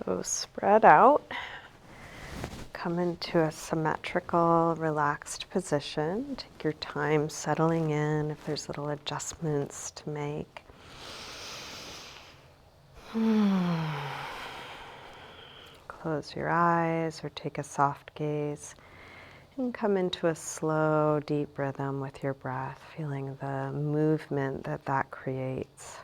So spread out, come into a symmetrical, relaxed position. Take your time settling in if there's little adjustments to make. Close your eyes or take a soft gaze and come into a slow, deep rhythm with your breath, feeling the movement that creates.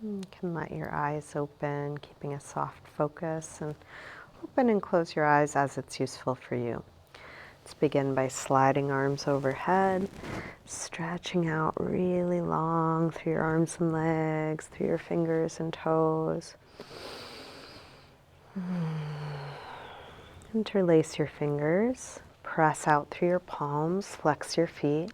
You can let your eyes open, keeping a soft focus, and open and close your eyes as it's useful for you. Let's begin by sliding arms overhead, stretching out really long through your arms and legs, through your fingers and toes. Interlace your fingers, press out through your palms, flex your feet.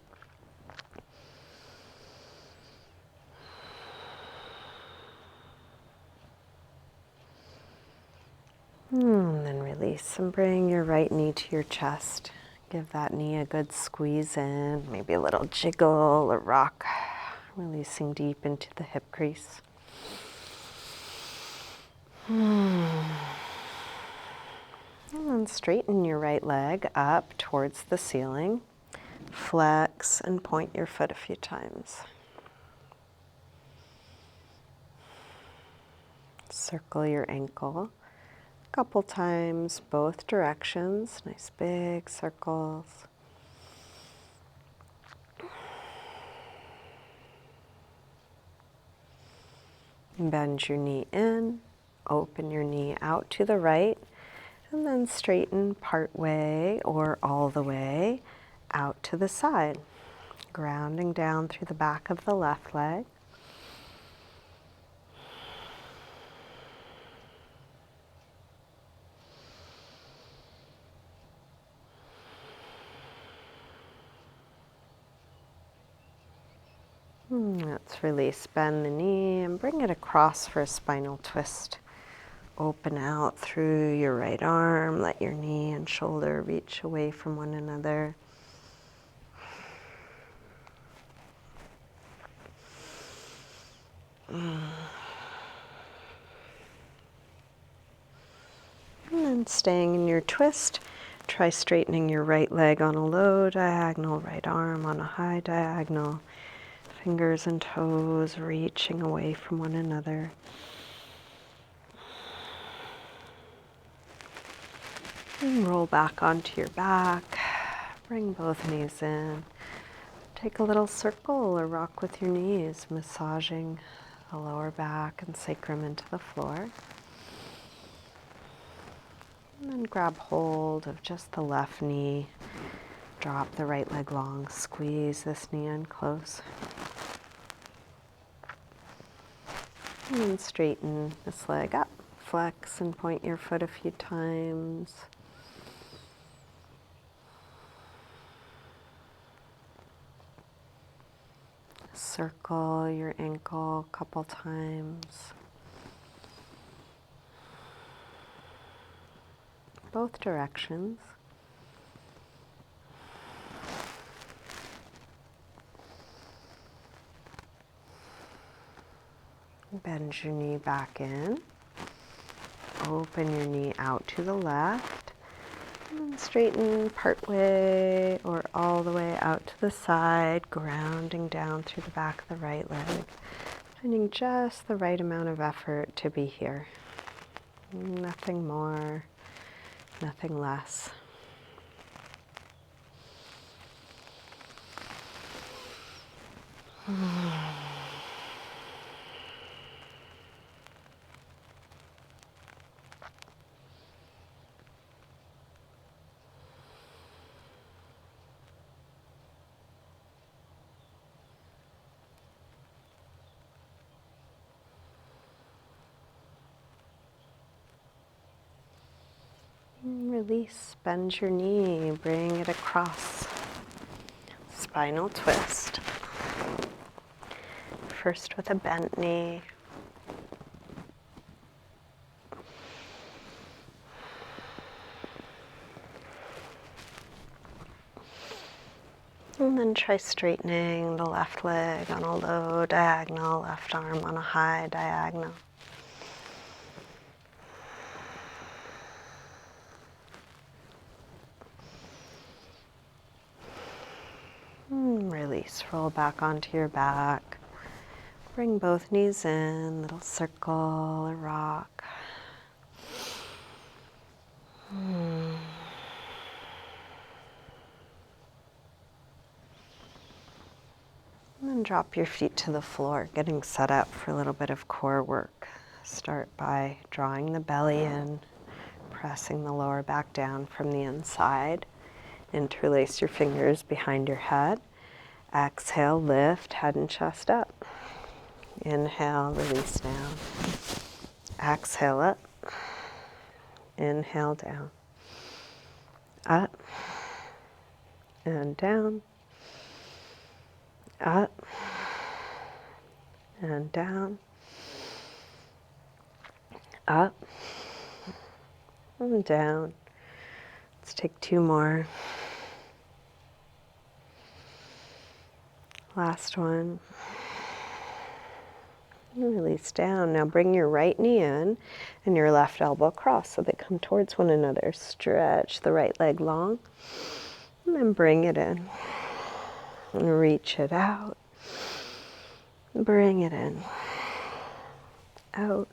Then release and bring your right knee to your chest. Give that knee a good squeeze in, maybe a little jiggle or rock, releasing deep into the hip crease. And then straighten your right leg up towards the ceiling. Flex and point your foot a few times. Circle your ankle a couple times, both directions. Nice big circles. Bend your knee in, open your knee out to the right, and then straighten part way or all the way out to the side, grounding down through the back of the left leg. Let's release, bend the knee and bring it across for a spinal twist. Open out through your right arm, let your knee and shoulder reach away from one another. And then staying in your twist, try straightening your right leg on a low diagonal, right arm on a high diagonal. Fingers and toes reaching away from one another. And roll back onto your back. Bring both knees in. Take a little circle or rock with your knees, massaging the lower back and sacrum into the floor. And then grab hold of just the left knee. Drop the right leg long. Squeeze this knee in close. And then straighten this leg up. Flex and point your foot a few times. Circle your ankle a couple times. Both directions. Bend your knee back in. Open your knee out to the left. And then straighten part way or all the way out to the side, grounding down through the back of the right leg. Finding just the right amount of effort to be here. Nothing more, nothing less. release, bend your knee, bring it across. Spinal twist. First with a bent knee. And then try straightening the left leg on a low diagonal, left arm on a high diagonal. Release, roll back onto your back. Bring both knees in, little circle or rock. And then drop your feet to the floor, getting set up for a little bit of core work. Start by drawing the belly in, pressing the lower back down from the inside. Interlace your fingers behind your head. Exhale, lift head and chest up. Inhale, release down. Exhale up. Inhale down. Up and down. Up and down. Up and down. Let's take two more. Last one. And release down. Now bring your right knee in and your left elbow across so they come towards one another. Stretch the right leg long and then bring it in. And reach it out. Bring it in. Out.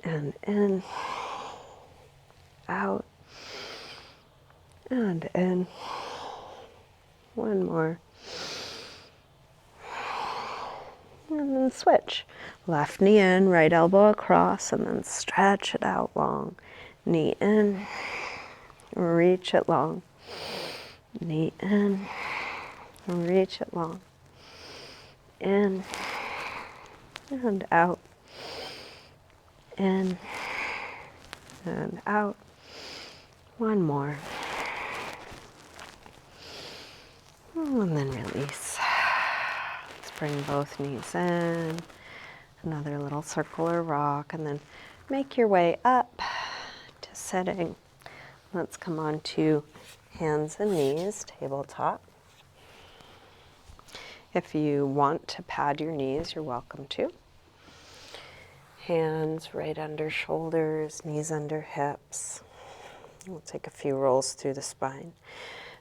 And in. Out. And in. One more. And then switch. Left knee in, right elbow across, and then stretch it out long. Knee in, reach it long. Knee in, reach it long. In and out. In and out. One more. And then release. Let's bring both knees in. Another little circle or rock, and then make your way up to sitting. Let's come on to hands and knees, tabletop. If you want to pad your knees, you're welcome to. Hands right under shoulders, knees under hips. We'll take a few rolls through the spine,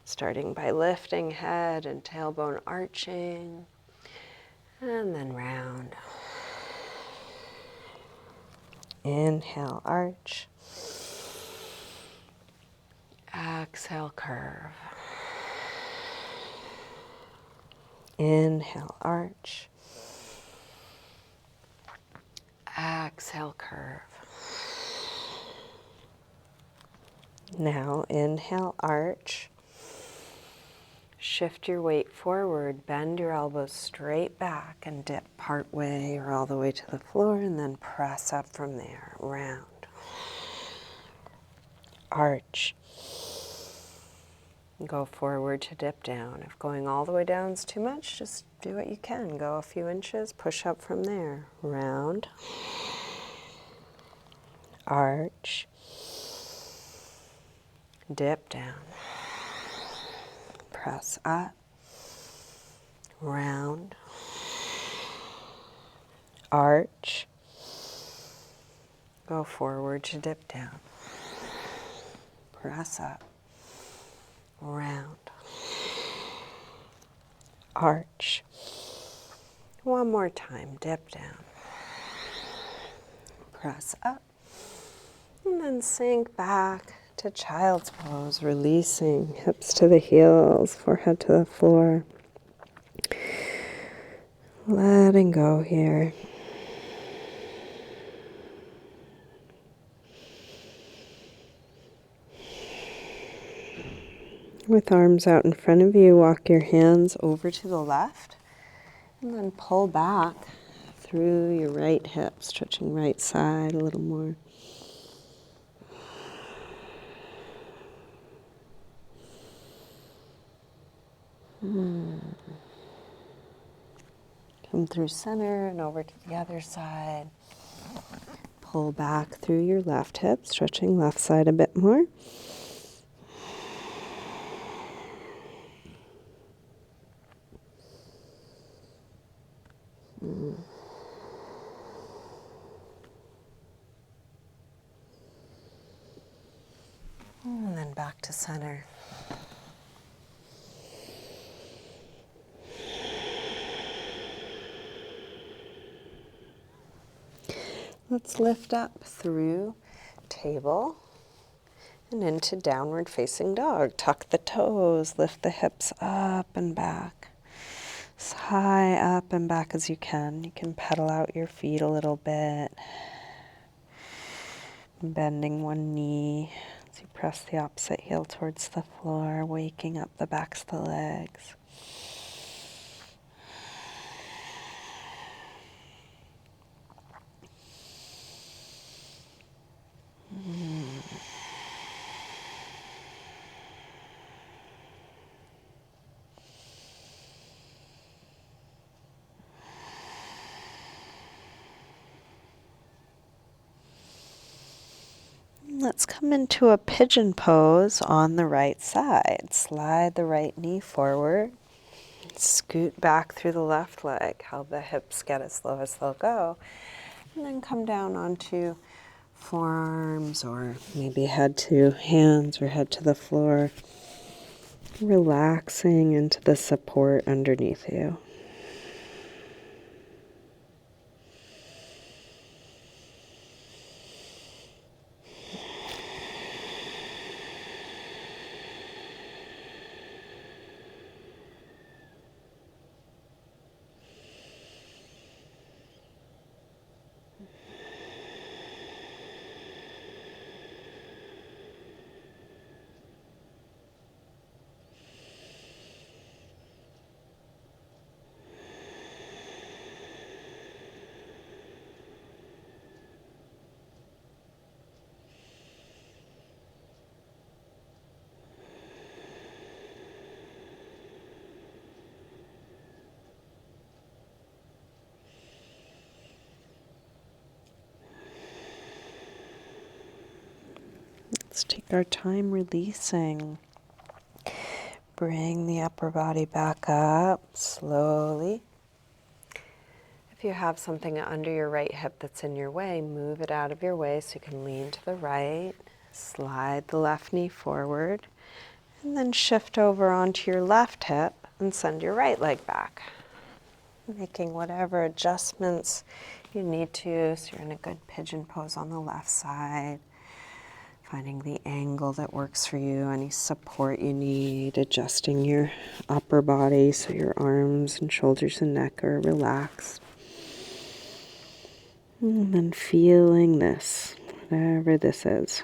starting by lifting head and tailbone arching, and then round. Inhale, arch. Exhale, curve. Inhale, arch. Exhale, curve. Now inhale, arch. Shift your weight forward, bend your elbows straight back and dip part way or all the way to the floor, and then press up from there, round. Arch. Go forward to dip down. If going all the way down is too much, just do what you can. Go a few inches, push up from there, round. Arch. Dip down. Press up, round, arch, go forward to dip down, press up, round, arch. One more time, dip down, press up, and then sink back to child's pose, releasing hips to the heels, forehead to the floor. Letting go here. With arms out in front of you, walk your hands over to the left and then pull back through your right hip, stretching right side a little more. Come through center and over to the other side. Pull back through your left hip, stretching left side a bit more. And then back to center. Let's lift up through table and into downward facing dog. Tuck the toes, lift the hips up and back. As high up and back as you can. You can pedal out your feet a little bit. Bending one knee as you press the opposite heel towards the floor, waking up the backs of the legs. Let's come into a pigeon pose on the right side. Slide the right knee forward. Scoot back through the left leg. How the hips get as low as they'll go. And then come down onto forearms or maybe head to hands or head to the floor. Relaxing into the support underneath you. Let's take our time releasing. Bring the upper body back up slowly. If you have something under your right hip that's in your way, move it out of your way so you can lean to the right. Slide the left knee forward. And then shift over onto your left hip and send your right leg back. Making whatever adjustments you need to so you're in a good pigeon pose on the left side. Finding the angle that works for you, any support you need, adjusting your upper body so your arms and shoulders and neck are relaxed. And then feeling this, whatever this is.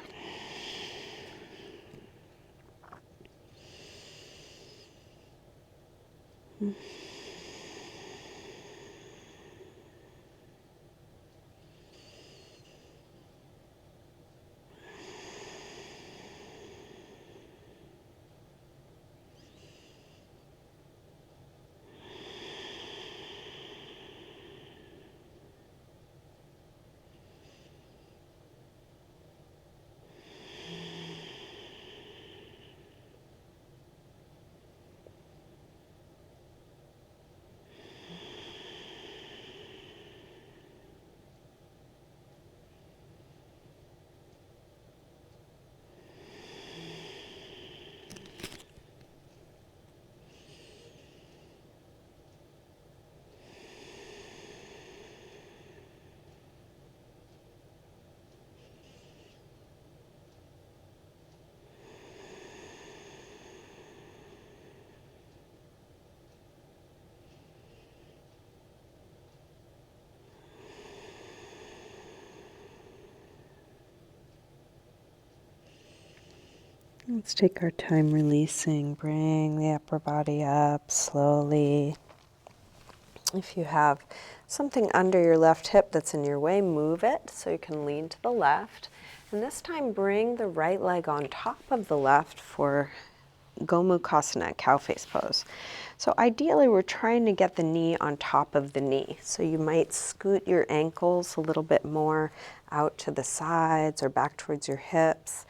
Let's take our time releasing. Bring the upper body up slowly. If you have something under your left hip that's in your way, move it so you can lean to the left. And this time bring the right leg on top of the left for Gomukhasana, cow face pose. So ideally, we're trying to get the knee on top of the knee. So you might scoot your ankles a little bit more out to the sides or back towards your hips.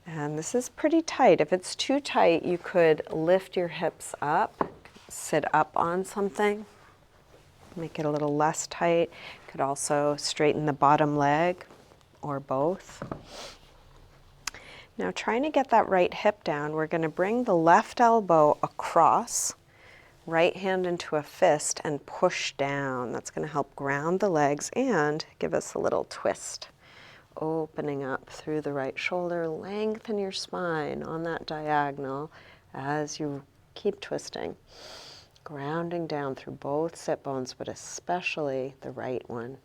And this is pretty tight. If it's too tight, you could lift your hips up, sit up on something, make it a little less tight. You could also straighten the bottom leg or both. Now, trying to get that right hip down, we're going to bring the left elbow across, right hand into a fist, and push down. That's going to help ground the legs and give us a little twist. Opening up through the right shoulder, lengthen your spine on that diagonal as you keep twisting. Grounding down through both sit bones, but especially the right one.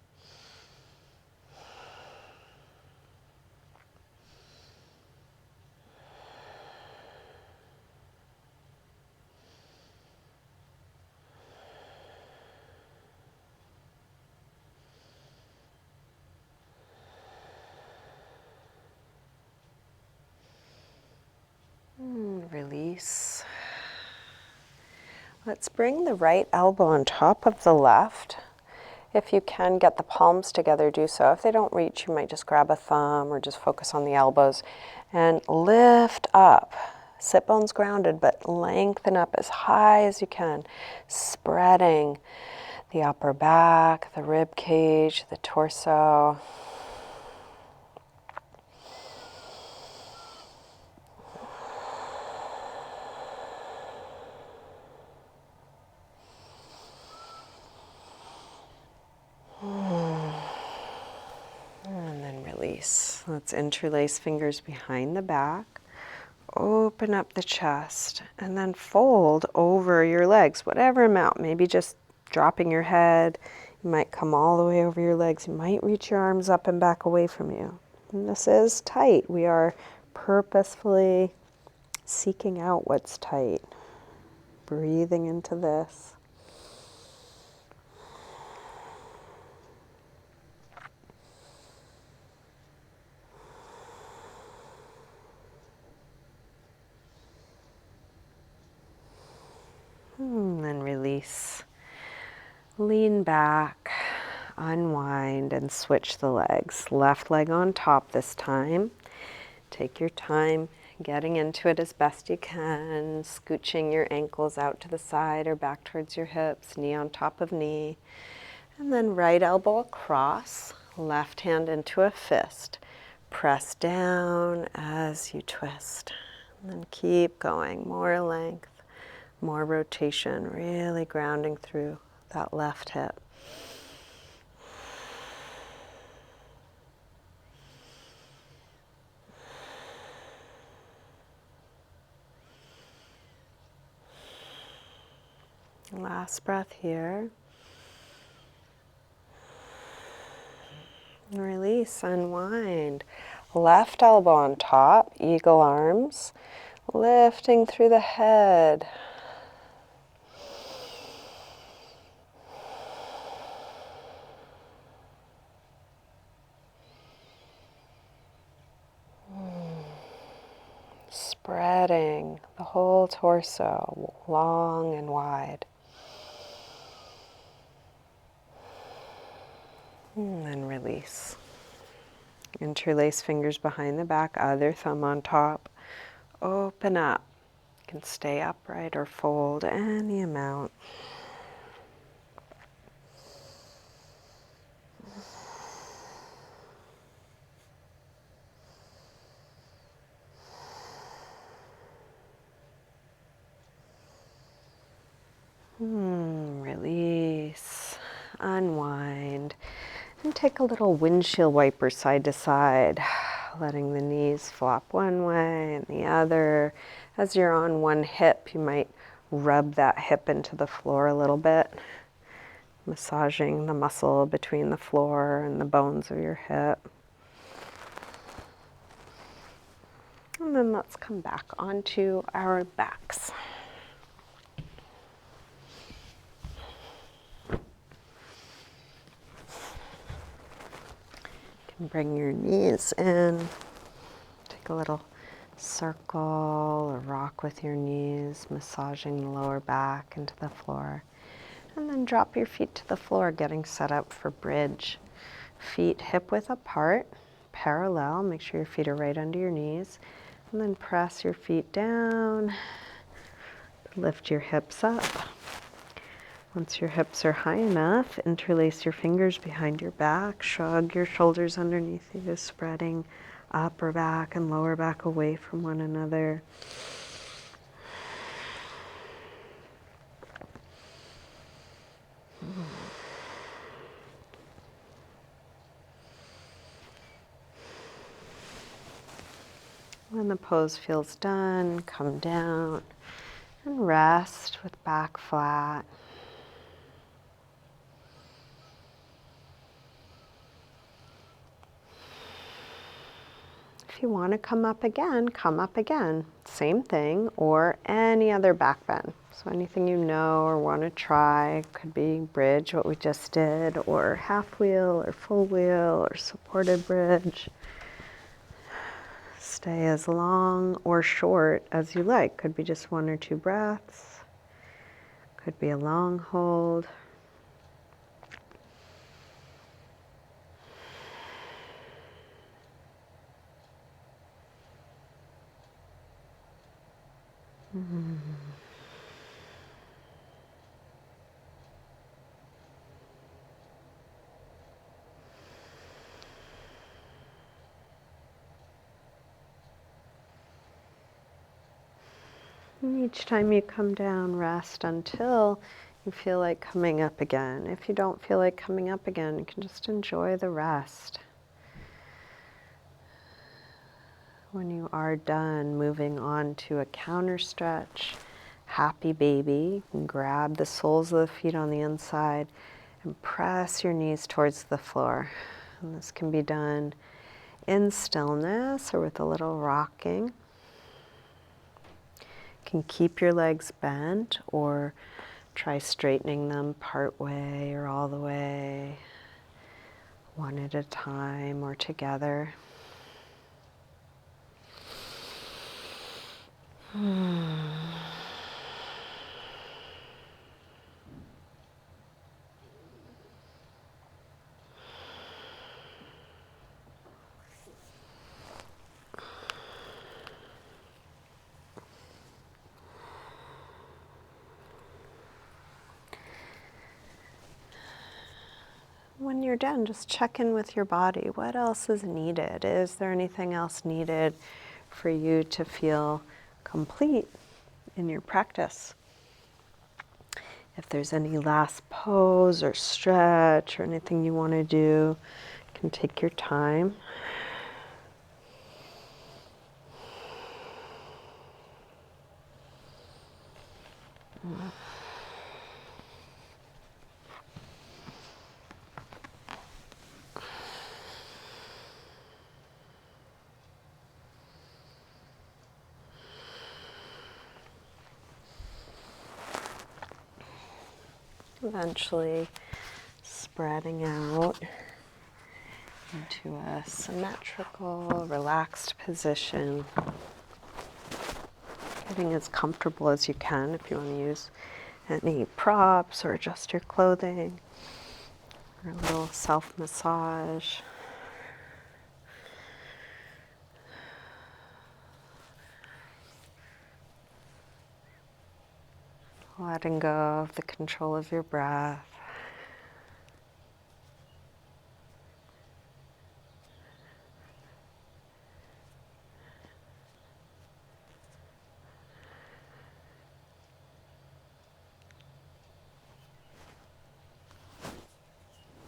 Release. Let's bring the right elbow on top of the left. If you can get the palms together, do so. If they don't reach, you might just grab a thumb or just focus on the elbows and lift up. Sit bones grounded, but lengthen up as high as you can, spreading the upper back, the rib cage, the torso. And then release. Let's interlace fingers behind the back. Open up the chest and then fold over your legs, whatever amount, maybe just dropping your head. You might come all the way over your legs. You might reach your arms up and back away from you. And this is tight. We are purposefully seeking out what's tight. Breathing into this. And then release. Lean back, unwind, and switch the legs. Left leg on top this time. Take your time getting into it as best you can, scooching your ankles out to the side or back towards your hips, knee on top of knee. And then right elbow across, left hand into a fist. Press down as you twist. And then keep going, more length. More rotation, really grounding through that left hip. Last breath here. Release, unwind. Left elbow on top, eagle arms, lifting through the head. Spreading the whole torso, long and wide. And then release. Interlace fingers behind the back, other thumb on top. Open up. You can stay upright or fold any amount. Release, unwind, and take a little windshield wiper side to side, letting the knees flop one way and the other. As you're on one hip, you might rub that hip into the floor a little bit, massaging the muscle between the floor and the bones of your hip. And then let's come back onto our backs. Bring your knees in, take a little circle or rock with your knees, massaging the lower back into the floor. And then drop your feet to the floor, getting set up for bridge. Feet hip width apart, parallel. Make sure your feet are right under your knees. And then press your feet down. Lift your hips up. Once your hips are high enough, interlace your fingers behind your back. Shrug your shoulders underneath you, spreading upper back and lower back away from one another. When the pose feels done, come down and rest with back flat. If you want to come up again, come up again. Same thing, or any other back bend. So anything you know or want to try. Could be bridge, what we just did, or half wheel, or full wheel, or supported bridge. Stay as long or short as you like. Could be just 1 or 2 breaths. Could be a long hold. And each time you come down, rest until you feel like coming up again. If you don't feel like coming up again, you can just enjoy the rest. When you are done, moving on to a counter stretch, happy baby. You can grab the soles of the feet on the inside and press your knees towards the floor. And this can be done in stillness or with a little rocking. You can keep your legs bent or try straightening them part way or all the way, one at a time or together. When you're done, just check in with your body. What else is needed? Is there anything else needed for you to feel complete in your practice? If there's any last pose or stretch or anything you want to do, you can take your time. Eventually spreading out into a symmetrical, relaxed position. Getting as comfortable as you can. If you want to use any props or adjust your clothing, or a little self-massage. Letting go of the control of your breath.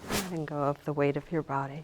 Letting go of the weight of your body.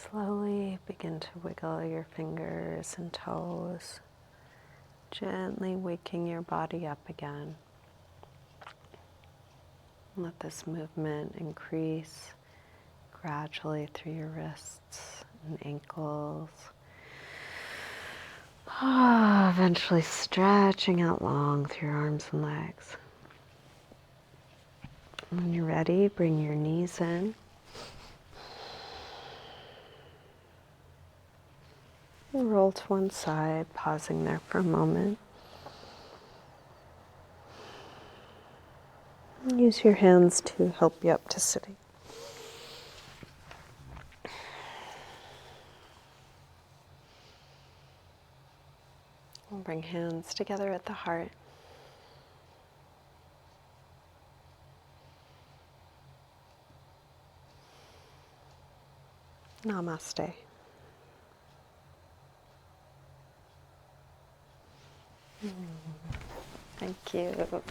Slowly begin to wiggle your fingers and toes, gently waking your body up again. Let this movement increase gradually through your wrists and ankles. Eventually stretching out long through your arms and legs. When you're ready, bring your knees in. And roll to one side, pausing there for a moment. And use your hands to help you up to sitting. We'll bring hands together at the heart. Namaste. Thank you.